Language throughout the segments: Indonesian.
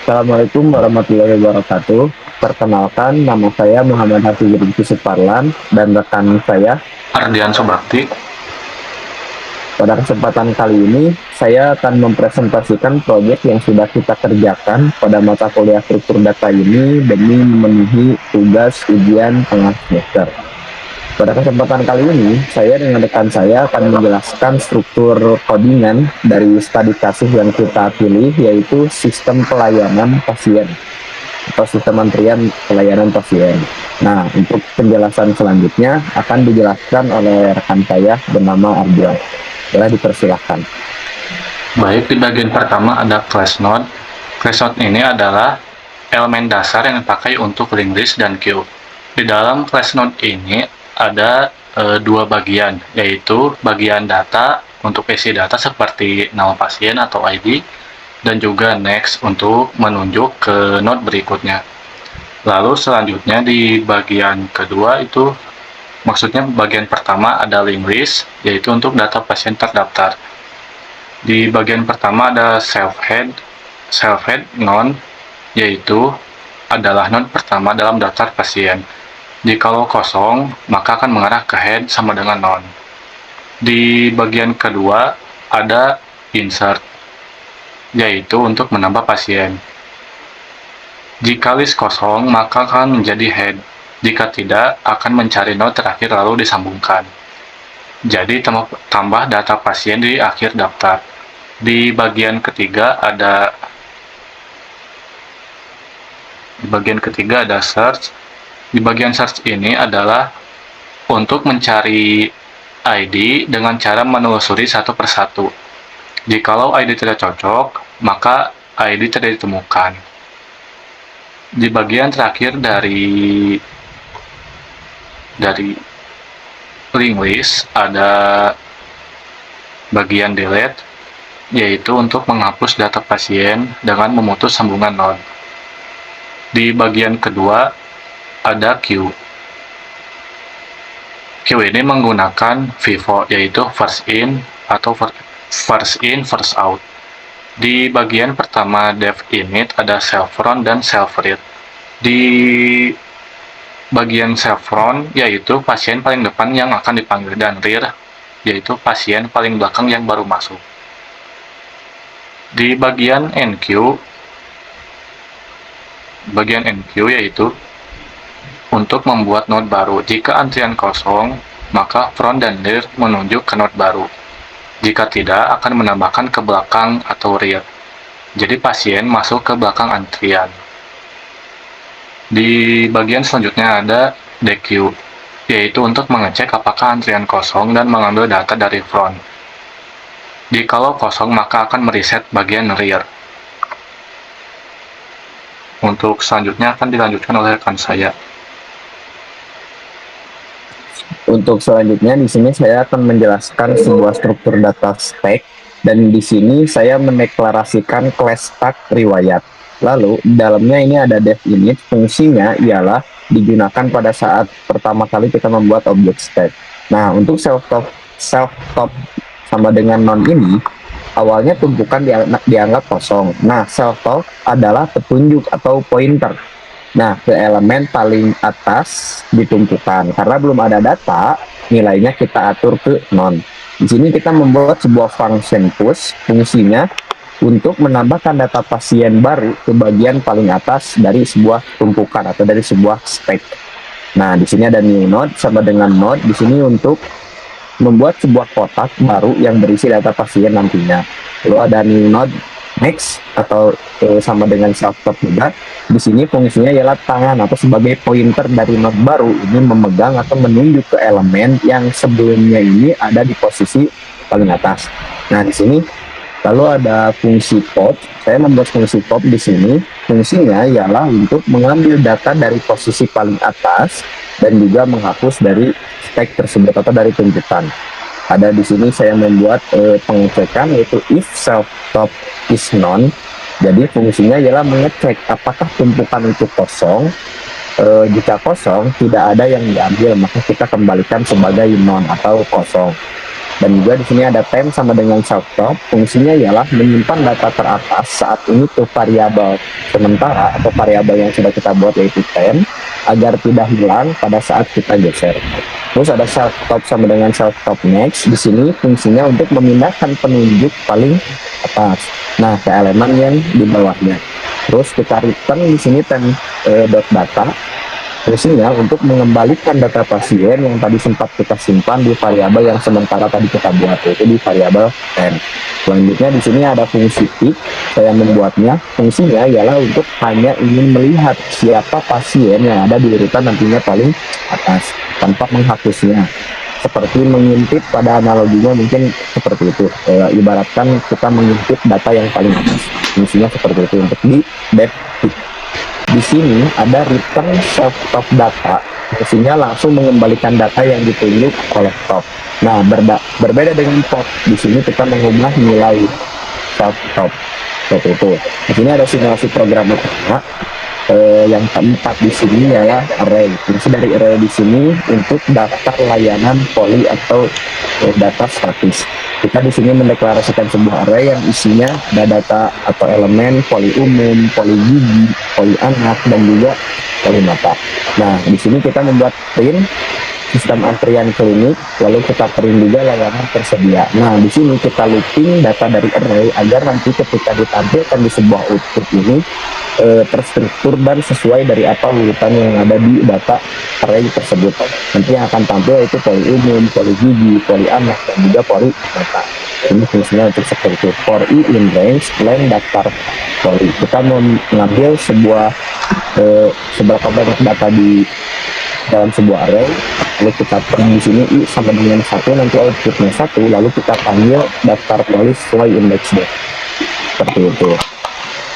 Assalamualaikum warahmatullahi wabarakatuh. Perkenalkan, nama saya Muhammad Hafizul Suparlan dan rekan saya. Ardian Subakti. Pada kesempatan kali ini, saya akan mempresentasikan proyek yang sudah kita kerjakan pada mata kuliah struktur data ini demi memenuhi tugas ujian tengah semester. Pada kesempatan kali ini, saya dengan rekan saya akan menjelaskan struktur codingan dari studi kasus yang kita pilih, yaitu sistem pelayanan pasien atau sistem antrian pelayanan pasien. Nah, untuk penjelasan selanjutnya akan dijelaskan oleh rekan saya bernama Ardian. Boleh dipersilahkan. Baik, di bagian pertama ada class node. Class node ini adalah elemen dasar yang dipakai untuk link list dan queue. Di dalam class node ini ada dua bagian, yaitu bagian data untuk isi data seperti nama pasien atau ID, dan juga next untuk menunjuk ke node berikutnya. Lalu selanjutnya di bagian kedua itu, maksudnya bagian pertama ada link list, yaitu untuk data pasien terdaftar. Di bagian pertama ada self-head node, yaitu adalah node pertama dalam daftar pasien. Jikalau kosong, maka akan mengarah ke head sama dengan none. Di bagian kedua ada insert, yaitu untuk menambah pasien. Jika list kosong, maka akan menjadi head. Jika tidak, akan mencari node terakhir lalu disambungkan. Jadi tambah data pasien di akhir daftar. Di bagian ketiga ada search. Di bagian search ini adalah untuk mencari ID dengan cara menelusuri satu persatu. Jikalau ID tidak cocok, maka ID tidak ditemukan. Di bagian terakhir dari link list ada bagian delete, yaitu untuk menghapus data pasien dengan memutus sambungan node. Di bagian kedua ada queue. Queue ini menggunakan FIFO, yaitu first in atau first in first out. Di bagian pertama dev init ada self run dan self read. Di bagian self run yaitu pasien paling depan yang akan dipanggil, dan rear yaitu pasien paling belakang yang baru masuk. Di bagian enqueue yaitu untuk membuat node baru. Jika antrian kosong, maka front dan rear menunjuk ke node baru. Jika tidak, akan menambahkan ke belakang atau rear. Jadi pasien masuk ke belakang antrian. Di bagian selanjutnya ada dequeue, yaitu untuk mengecek apakah antrian kosong dan mengambil data dari front. Jikalau kosong, maka akan mereset bagian rear. Untuk selanjutnya akan dilanjutkan oleh rekan saya. Untuk selanjutnya di sini saya akan menjelaskan sebuah struktur data spek, dan di sini saya mendeklarasikan class tag riwayat. Lalu dalamnya ini ada dev init, fungsinya ialah digunakan pada saat pertama kali kita membuat objek spek. Nah, untuk self top sama dengan non ini awalnya tumpukan dianggap kosong. Nah, self top adalah petunjuk atau pointer. Nah, ke elemen paling atas ditumpukan. Karena belum ada data, nilainya kita atur ke non. Di sini kita membuat sebuah function push, fungsinya untuk menambahkan data pasien baru ke bagian paling atas dari sebuah tumpukan atau dari sebuah spek. Nah, di sini ada new node sama dengan node. Di sini untuk membuat sebuah kotak baru yang berisi data pasien nantinya. Lalu ada new node next atau sama dengan self top juga. Di sini fungsinya ialah tangan atau sebagai pointer dari node baru ini memegang atau menunjuk ke elemen yang sebelumnya ini ada di posisi paling atas. Nah, di sini lalu ada fungsi pop. Saya membuat fungsi pop di sini. Fungsinya ialah untuk mengambil data dari posisi paling atas dan juga menghapus dari spek tersebut atau dari tuntutan. Ada di sini saya membuat pengecekan, yaitu if self top is none. Jadi fungsinya ialah mengecek apakah tumpukan itu kosong. Jika kosong, tidak ada yang diambil, maka kita kembalikan sebagai non atau kosong. Dan juga di sini ada temp sama dengan self-top. Fungsinya ialah menyimpan data teratas saat ini ke variabel sementara atau variabel yang sudah kita buat yaitu temp agar tidak hilang pada saat kita geser. Terus ada self-top sama dengan self-top next. Di sini fungsinya untuk memindahkan penunjuk paling atas. Nah, ke elemen yang di bawahnya. Terus kita return di sini temp dot data. Fungsinya untuk mengembalikan data pasien yang tadi sempat kita simpan di variabel yang sementara tadi kita buat, yaitu di variabel temp. Selanjutnya di sini ada fungsi pick, saya membuatnya. Fungsinya ialah untuk hanya ingin melihat siapa pasien yang ada di urutan nantinya paling atas tanpa menghapusnya. Seperti mengintip pada analoginya mungkin seperti itu. Ibaratkan kita mengintip data yang paling atas. Fungsinya seperti itu untuk di dev pick. Di sini ada return self-top data, fungsinya langsung mengembalikan data yang ditunjuk oleh top. Nah, berbeda dengan top, di sini kita mengubah nilai self-top seperti itu. Di sini ada simulasi program utama. Yang keempat di sini adalah array. Fungsi dari array di sini untuk daftar layanan poli atau data statis. Kita di sini mendeklarasikan sebuah array yang isinya ada data atau elemen poli umum, poli gigi, poli anak, dan juga poli mata. Nah, di sini kita membuat print sistem antrian klinik, lalu kita print juga layanan tersedia. Nah, di sini kita looping data dari array agar nanti ketika ditampilkan di sebuah output ini terstruktur dan sesuai dari apa urutan yang ada di data array tersebut. Nanti yang akan tampil itu poli umum, poli gigi, poli anak, dan juga poli mata. Ini fungsinya untuk seperti itu. For i in range, lain daftar poli. Kita mengambil sebuah seberapa banyak data di dalam sebuah array, lalu kita print di sini i sama dengan 1, nanti outputnya 1, lalu kita panggil daftar poli sesuai indeksnya. Seperti itu.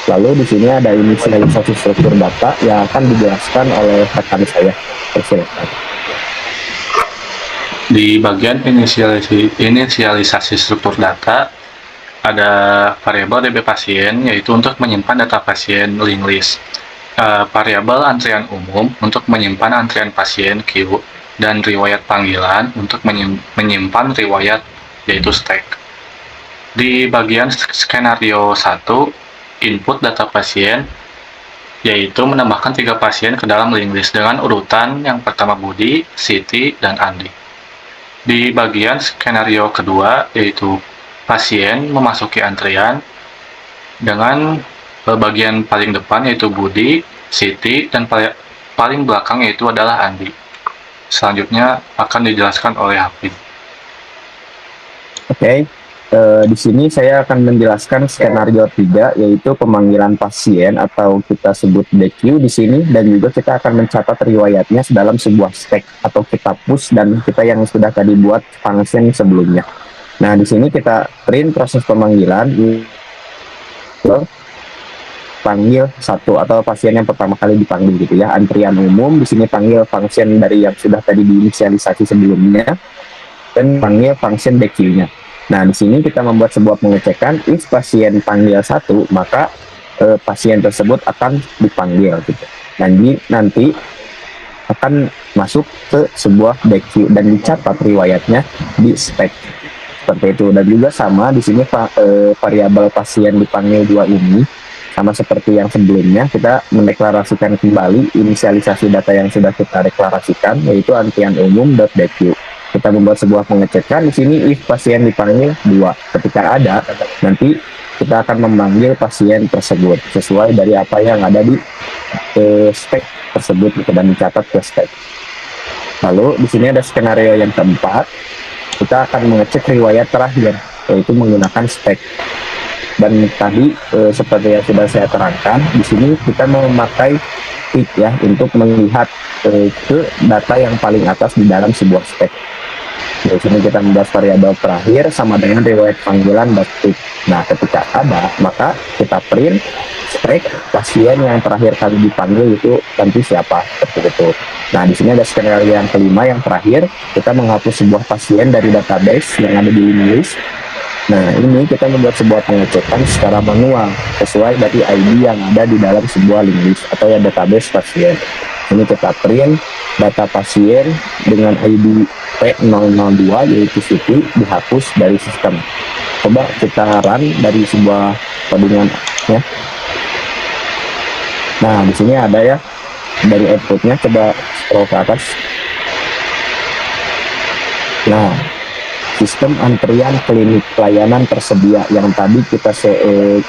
Lalu di sini ada inisialisasi struktur data yang akan dijelaskan oleh rekan saya. Persilakan. Di bagian inisialisasi struktur data, ada variabel DB pasien, yaitu untuk menyimpan data pasien link list. Variabel antrian umum untuk menyimpan antrian pasien Q, dan riwayat panggilan untuk menyimpan riwayat, yaitu stack. Di bagian skenario 1, input data pasien, yaitu menambahkan 3 pasien ke dalam link list dengan urutan yang pertama Budi, Siti, dan Andi. Di bagian skenario kedua, yaitu pasien memasuki antrian dengan bagian paling depan yaitu Budi, Siti, dan paling belakang yaitu adalah Andi. Selanjutnya akan dijelaskan oleh Hafid. Oke. Di sini saya akan menjelaskan skenario 3, yaitu pemanggilan pasien atau kita sebut DQ di sini, dan juga kita akan mencatat riwayatnya dalam sebuah stack atau kita push dan kita yang sudah tadi buat function sebelumnya. Nah, di sini kita print proses pemanggilan panggil 1 atau pasien yang pertama kali dipanggil gitu ya, antrian umum. Di sini panggil function dari yang sudah tadi diinisialisasi sebelumnya dan panggil function DQ-nya. Nah, di sini kita membuat sebuah pengecekan, if pasien panggil 1, maka pasien tersebut akan dipanggil gitu. Nanti akan masuk ke sebuah DQ dan dicatat riwayatnya di spek. Seperti itu. Dan juga sama di sini variabel pasien dipanggil 2 ini sama seperti yang sebelumnya, kita mendeklarasikan kembali inisialisasi data yang sudah kita deklarasikan, yaitu antrian umum.dq. Kita membuat sebuah pengecekan di sini if pasien dipanggil 2. Ketika ada, nanti kita akan memanggil pasien tersebut sesuai dari apa yang ada di spek tersebut dan dicatat ke spek. Lalu di sini ada skenario yang keempat. Kita akan mengecek riwayat terakhir, yaitu menggunakan spek. Dan tadi seperti yang sudah saya terangkan, di sini kita memakai pick ya untuk melihat ke data yang paling atas di dalam sebuah spek. Di sini kita membahas variabel terakhir sama dengan riwayat panggilan .pick. Nah, ketika ada, maka kita print spek pasien yang terakhir kali dipanggil itu nanti siapa, seperti itu. Nah, di sini ada skenario yang kelima, yang terakhir, kita menghapus sebuah pasien dari database yang ada di list. Nah, ini kita membuat sebuah pengecekan secara manual sesuai dari ID yang ada di dalam sebuah link list atau ya database pasien. Ini kita print data pasien dengan ID P002 yaitu Siti dihapus dari sistem. Coba kita run dari sebuah codingan ya. Nah, di sini ada ya dari outputnya, coba scroll ke atas. Nah, sistem antrian klinik pelayanan tersedia yang tadi kita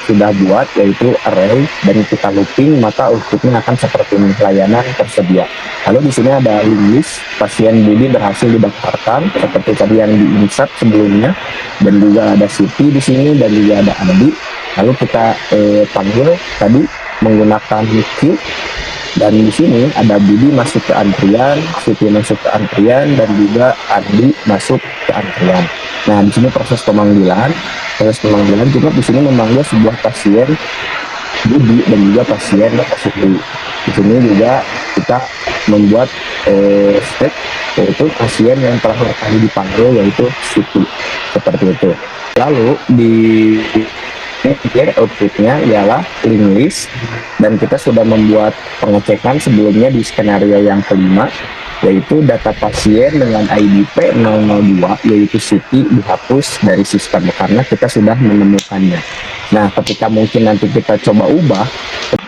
sudah buat yaitu array dan kita looping, maka outputnya akan seperti ini, pelayanan tersedia. Lalu di sini ada list pasien Budi berhasil didaftarkan seperti tadi yang di-insert sebelumnya, dan juga ada Siti di sini dan juga ada Andi. Lalu kita panggil tadi menggunakan queue. Dan di sini ada Budi masuk ke antrian, Siti masuk ke antrian, dan juga Andi masuk ke antrian. Nah, di sini proses pemanggilan juga di sini memanggil sebuah pasien Budi dan juga pasien Siti. Di sini juga kita membuat step yaitu pasien yang terakhir kali dipanggil yaitu Siti, seperti itu. Lalu di outputnya ialah link list, dan kita sudah membuat pengecekan sebelumnya di skenario yang kelima, yaitu data pasien dengan ID P002 yaitu Siti dihapus dari sistem karena kita sudah menemukannya. Nah, ketika mungkin nanti kita coba ubah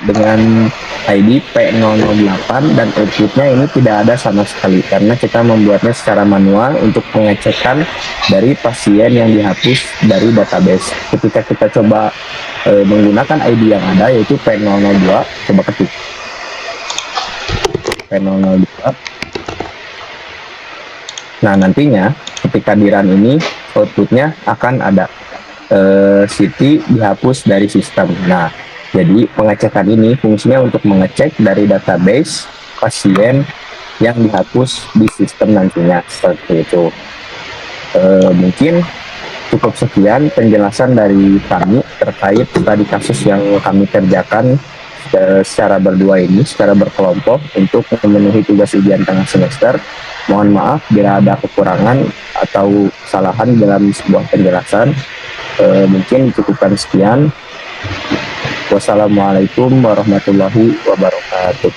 dengan ID P008 dan outputnya ini tidak ada sama sekali karena kita membuatnya secara manual untuk pengecekan dari pasien yang dihapus dari database. Ketika kita coba menggunakan ID yang ada yaitu P002, coba ketik P002. Nah, nantinya ketika di run ini outputnya akan ada Siti dihapus dari sistem. Nah, jadi pengecekan ini fungsinya untuk mengecek dari database pasien yang dihapus di sistem nantinya, seperti itu. Mungkin cukup sekian penjelasan dari kami terkait tadi kasus yang kami kerjakan secara berdua ini, secara berkelompok untuk memenuhi tugas ujian tengah semester. Mohon maaf bila ada kekurangan atau kesalahan dalam sebuah penjelasan. Mungkin cukupkan sekian. Wassalamualaikum warahmatullahi wabarakatuh.